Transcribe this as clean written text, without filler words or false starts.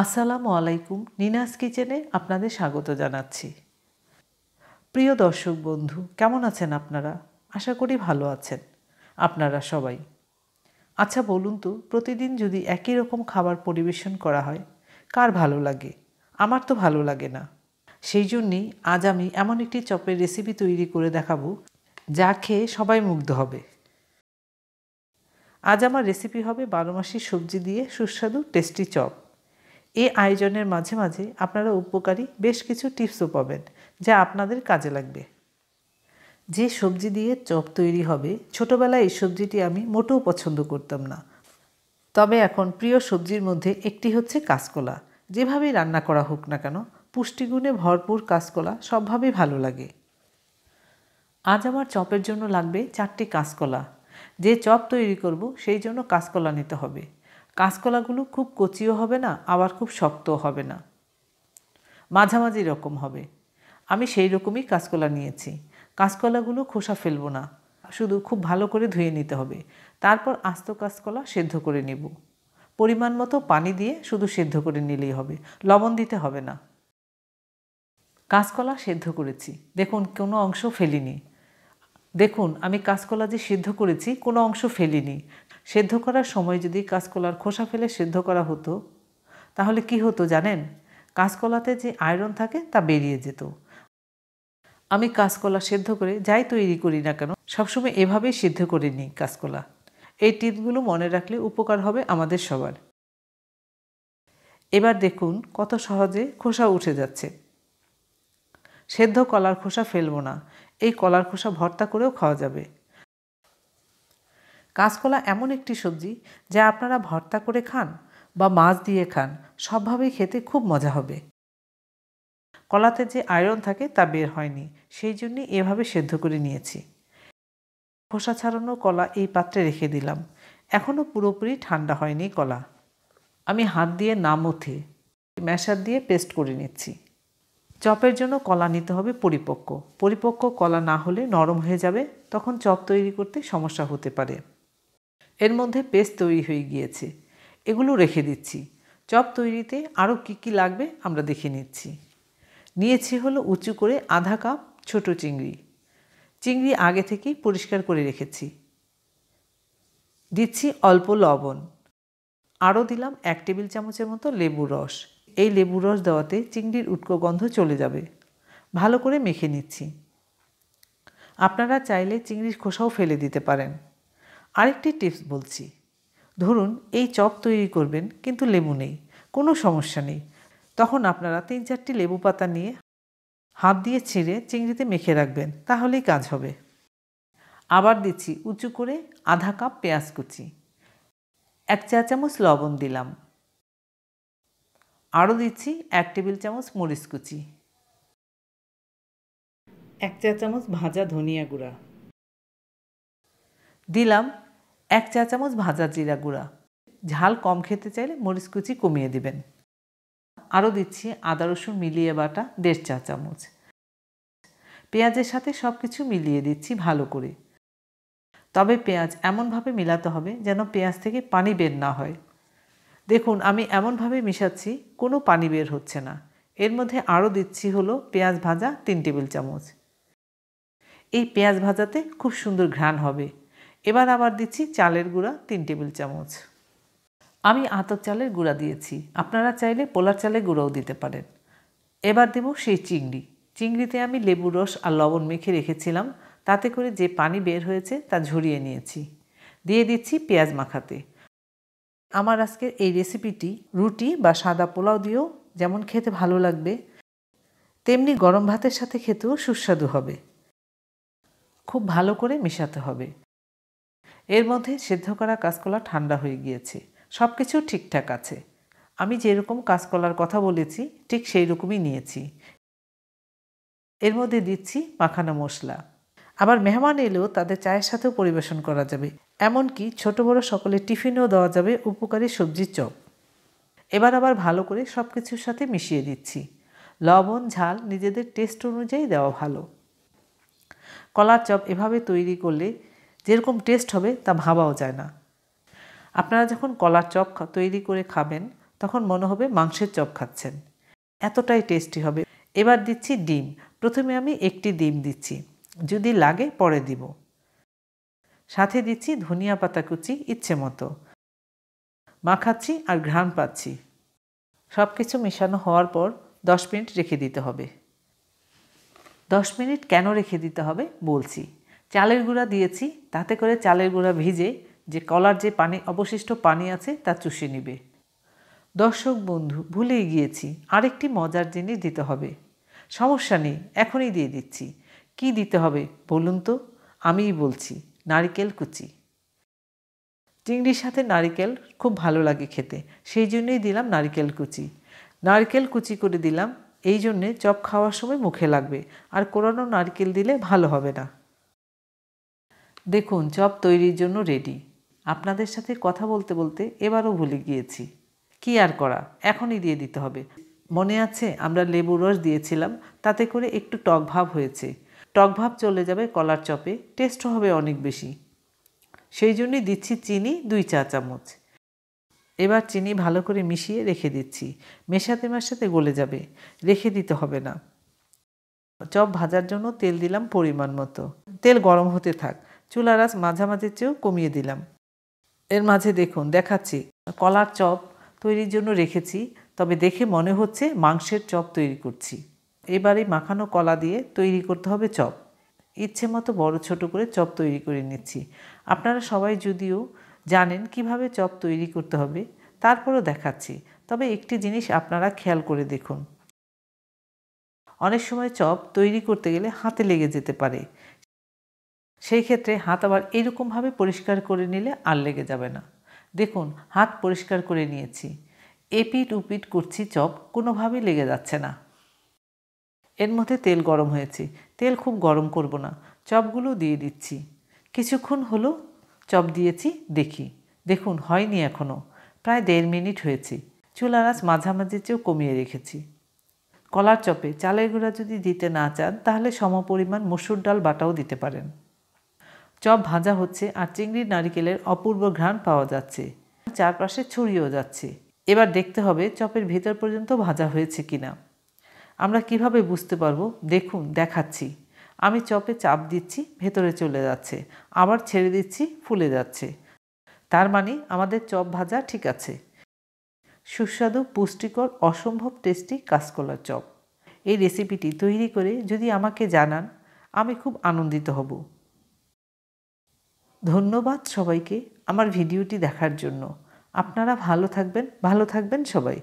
আসসালামু আলাইকুম। নিনাস কিচেনে আপনাদের স্বাগত জানাচ্ছি। প্রিয় দর্শক বন্ধু, কেমন আছেন আপনারা? আশা করি ভালো আছেন আপনারা সবাই। আচ্ছা বলুন তো, প্রতিদিন যদি একই রকম খাবার পরিবেশন করা হয়, কার ভালো লাগে? আমার তো ভালো লাগে না। সেই জন্যেই আজ আমি এমন একটি চপের রেসিপি তৈরি করে দেখাবো, যা খেয়ে সবাই মুগ্ধ হবে। আজ আমার রেসিপি হবে 12 মাসি সবজি দিয়ে সুস্বাদু টেস্টি চপ। এই আয়োজনের মাঝে মাঝে আপনারা উপকারী বেশ কিছু টিপসও পাবেন, যা আপনাদের কাজে লাগবে। যে সবজি দিয়ে চপ তৈরি হবে, ছোটোবেলায় এই সবজিটি আমি মোটেও পছন্দ করতাম না। তবে এখন প্রিয় সবজির মধ্যে একটি হচ্ছে কাঁচকলা। যেভাবেই রান্না করা হোক না কেন, পুষ্টিগুণে ভরপুর কাঁচকলা সবভাবেই ভালো লাগে। আজ আমার চপের জন্য লাগবে 4টি কাঁচকলা। যে চপ তৈরি করব সেই জন্য কাঁচকলা নিতে হবে। কাঁচকলাগুলো খুব কচিও হবে না, আবার খুব শক্তও হবে না, মাঝামাঝি রকম হবে। আমি সেই রকমই কাঁচকলা নিয়েছি। কাঁচকলাগুলো খোসা ফেলবো না, শুধু খুব ভালো করে ধুয়ে নিতে হবে। তারপর আস্ত কাঁচকলা সেদ্ধ করে নেব। পরিমাণ মতো পানি দিয়ে শুধু সেদ্ধ করে নিলেই হবে, লবণ দিতে হবে না। কাঁচকলা সেদ্ধ করেছি, দেখুন কোনো অংশ ফেলিনি। দেখুন আমি কাঁচকলা যে সেদ্ধ করেছি কোনো অংশ ফেলিনি। সেদ্ধ করার সময় যদি কাঁচকলার খোসা ফেলে সেদ্ধ করা হতো, তাহলে কি হতো জানেন? কাঁচকলাতে যে আয়রন থাকে তা বেরিয়ে যেত। আমি কাঁচকলা সেদ্ধ করে যাই তৈরি করি না কেন, সবসময় এভাবেই সিদ্ধ করে নিই কাঁচকলা। এই টিপসগুলো মনে রাখলে উপকার হবে আমাদের সবার। এবার দেখুন কত সহজে খোসা উঠে যাচ্ছে। সেদ্ধ কলার খোসা ফেলবো না, এই কলার খোসা ভর্তা করেও খাওয়া যাবে। কাঁচকলা এমন একটি সবজি যা আপনারা ভর্তা করে খান বা মাছ দিয়ে খান, সবভাবেই খেতে খুব মজা হবে। কলাতে যে আয়রন থাকে তা বের হয়নি, সেই জন্যই এভাবে সেদ্ধ করে নিয়েছি। খোসা ছাড়ানো কলা এই পাত্রে রেখে দিলাম। এখনও পুরোপুরি ঠান্ডা হয়নি কলা। আমি হাত দিয়ে না মুথে ম্যাশার দিয়ে পেস্ট করে নিচ্ছি। চপের জন্য কলা নিতে হবে পরিপক্ক। পরিপক্ক কলা না হলে নরম হয়ে যাবে, তখন চপ তৈরি করতে সমস্যা হতে পারে। এর মধ্যে পেস্ট তৈরি হয়ে গিয়েছে, এগুলো রেখে দিচ্ছি। চপ তৈরিতে আরও কী লাগবে আমরা দেখে নিচ্ছি। নিয়েছি হলো উঁচু করে আধা কাপ ছোট চিংড়ি। চিংড়ি আগে থেকেই পরিষ্কার করে রেখেছি। দিচ্ছি অল্প লবণ। আরও দিলাম 1 টেবিল চামচের মতো লেবুর রস। এই লেবুর রস দেওয়াতে চিংড়ির উটকো গন্ধ চলে যাবে। ভালো করে মেখে নিচ্ছি। আপনারা চাইলে চিংড়ির খোসাও ফেলে দিতে পারেন। আরেকটি টিপস বলছি, ধরুন এই চপ তৈরি করবেন কিন্তু লেবু নেই, কোনো সমস্যা নেই। তখন আপনারা 3-4টি লেবু পাতা নিয়ে হাত দিয়ে ছিঁড়ে চিংড়িতে মেখে রাখবেন, তাহলেই কাজ হবে। আবার দিচ্ছি উঁচু করে আধা কাপ পেঁয়াজ কুচি। 1 চা চামচ লবণ দিলাম। আরও দিচ্ছি 1 টেবিল চামচ মরিচ কুচি, 1 চা চামচ ভাজা ধনিয়া গুঁড়া দিলাম, 1 চা চামচ ভাজা জিরা গুঁড়া। ঝাল কম খেতে চাইলে মরিচ কুচি কমিয়ে দিবেন। আরও দিচ্ছি আদা রসুন মিলিয়ে বাটা 1.5 চা চামচ। পেঁয়াজের সাথে সব কিছু মিলিয়ে দিচ্ছি ভালো করে। তবে পেঁয়াজ এমনভাবে মেলাতে হবে যেন পেঁয়াজ থেকে পানি বের না হয়। দেখুন আমি এমনভাবে মিশাচ্ছি, কোনো পানি বের হচ্ছে না। এর মধ্যে আরও দিচ্ছি হলো পেঁয়াজ ভাজা 3 টেবিল চামচ। এই পেঁয়াজ ভাজাতে খুব সুন্দর ঘ্রাণ হবে। এবার আবার দিচ্ছি চালের গুঁড়া 3 টেবিল চামচ। আমি আতপ চালের গুঁড়া দিয়েছি, আপনারা চাইলে পোলার চালের গুঁড়াও দিতে পারেন। এবার দেব সেই চিংড়ি। চিংড়িতে আমি লেবুর রস আর লবণ মেখে রেখেছিলাম, তাতে করে যে পানি বের হয়েছে তা ঝরিয়ে নিয়েছি। দিয়ে দিচ্ছি পেঁয়াজ মাখাতে। আমার আজকের এই রেসিপিটি রুটি বা সাদা পোলাও দিয়েও যেমন খেতে ভালো লাগবে, তেমনি গরম ভাতের সাথে খেতেও সুস্বাদু হবে। খুব ভালো করে মেশাতে হবে। এর মধ্যে সেদ্ধ করা কাঁচকলা ঠান্ডা হয়ে গিয়েছে, সব কিছু ঠিকঠাক আছে। আমি যেরকম কাঁচকলার কথা বলেছি ঠিক সেই রকমই নিয়েছি। এর মধ্যে দিচ্ছি মাখানো মশলা। আবার মেহমান এলেও তাদের চায়ের সাথেও পরিবেশন করা যাবে, এমনকি ছোট বড় সকলের টিফিনেও দেওয়া যাবে উপকারী সবজির চপ। এবার আবার ভালো করে সব কিছুর সাথে মিশিয়ে দিচ্ছি। লবণ ঝাল নিজেদের টেস্ট অনুযায়ী দেওয়া ভালো। কলার চপ এভাবে তৈরি করলে যেরকম টেস্ট হবে তা ভাবাও যায় না। আপনারা যখন কলার চপ তৈরি করে খাবেন, তখন মনে হবে মাংসের চপ খাচ্ছেন, এতটাই টেস্টি হবে। এবার দিচ্ছি ডিম। প্রথমে আমি একটি ডিম দিচ্ছি, যদি লাগে পরে দিব। সাথে দিচ্ছি ধনিয়া পাতা কুচি ইচ্ছে মতো। মাখাচ্ছি আর ঘ্রাণ পাচ্ছি। সব কিছু মেশানো হওয়ার পর 10 মিনিট রেখে দিতে হবে। 10 মিনিট কেন রেখে দিতে হবে বলছি। চালের গুঁড়া দিয়েছি, তাতে করে চালের গুঁড়া ভিজে যে কলার যে অবশিষ্ট পানি আছে তা চুষে নিবে। দর্শক বন্ধু, ভুলেই গিয়েছি, আরেকটি মজার জিনিস দিতে হবে। সমস্যা নেই, এখনই দিয়ে দিচ্ছি। কি দিতে হবে বলুন তো? আমিই বলছি, নারিকেল কুচি। চিংড়ির সাথে নারিকেল খুব ভালো লাগে খেতে, সেই জন্যই দিলাম নারিকেল কুচি। নারকেল কুচি করে দিলাম এই জন্যে চপ খাওয়ার সময় মুখে লাগবে, আর কোরানো নারকেল দিলে ভালো হবে না। দেখুন, চপ তৈরির জন্য রেডি। আপনাদের সাথে কথা বলতে বলতে এবারও ভুলে গিয়েছি। কি আর করা, এখনই দিয়ে দিতে হবে। মনে আছে আমরা লেবুর রস দিয়েছিলাম, তাতে করে একটু টক ভাব হয়েছে। টক ভাব চলে যাবে কলার চপে, টেস্টও হবে অনেক বেশি। সেই জন্যই দিচ্ছি চিনি 2 চা চামচ। এবার চিনি ভালো করে মিশিয়ে রেখে দিচ্ছি। মেশাতে মেশাতে গলে যাবে, রেখে দিতে হবে না। চপ ভাজার জন্য তেল দিলাম পরিমাণ মতো। তেল গরম হতে থাক। চুলার আঁচ মাঝামাঝির চেয়েও কমিয়ে দিলাম। এর মাঝে দেখুন দেখাচ্ছি, কলার চপ তৈরির জন্য রেখেছি, তবে দেখে মনে হচ্ছে মাংসের চপ তৈরি করছি। এবারে মাখানো কলা দিয়ে তৈরি করতে হবে চপ। ইচ্ছে মতো বড় ছোট করে চপ তৈরি করে নিচ্ছি। আপনারা সবাই যদিও জানেন কিভাবে চপ তৈরি করতে হবে, তারপরও দেখাচ্ছি। তবে একটি জিনিস আপনারা খেয়াল করে দেখুন, অনেক সময় চপ তৈরি করতে গেলে হাতে লেগে যেতে পারে। সেই ক্ষেত্রে হাত আবার এরকমভাবে পরিষ্কার করে নিলে আর লেগে যাবে না। দেখুন, হাত পরিষ্কার করে নিয়েছি। এপিট উপিট করছি, চপ কোনোভাবেই লেগে যাচ্ছে না। এর মধ্যে তেল গরম হয়েছে। তেল খুব গরম করব না, চপগুলো দিয়ে দিচ্ছি। কিছুক্ষণ হলো চপ দিয়েছি, দেখি। দেখুন, হয়নি এখনও, প্রায় 1.5 মিনিট হয়েছে। চুলার আঁচ মাঝামাঝির চেয়েও কমিয়ে রেখেছি। কলার চপে চালের গুঁড়া যদি দিতে না চান, তাহলে সমপরিমাণ মসুর ডাল বাটাও দিতে পারেন। চপ ভাজা হচ্ছে আর চিংড়ির নারিকেলের অপূর্ব ঘ্রাণ পাওয়া যাচ্ছে, চারপাশে ছড়িয়েও যাচ্ছে। এবার দেখতে হবে চপের ভেতর পর্যন্ত ভাজা হয়েছে কিনা। আমরা কিভাবে বুঝতে পারবো? দেখুন, দেখাচ্ছি। আমি চপে চাপ দিচ্ছি, ভেতরে চলে যাচ্ছে, আবার ছেড়ে দিচ্ছি, ফুলে যাচ্ছে। তার মানে আমাদের চপ ভাজা ঠিক আছে। সুস্বাদু, পুষ্টিকর, অসম্ভব টেস্টি কাঁচকলার চপ। এই রেসিপিটি তৈরি করে যদি আমাকে জানান, আমি খুব আনন্দিত হব। ধন্যবাদ সবাইকে আমার ভিডিওটি দেখার জন্য। আপনারা ভালো থাকবেন সবাই।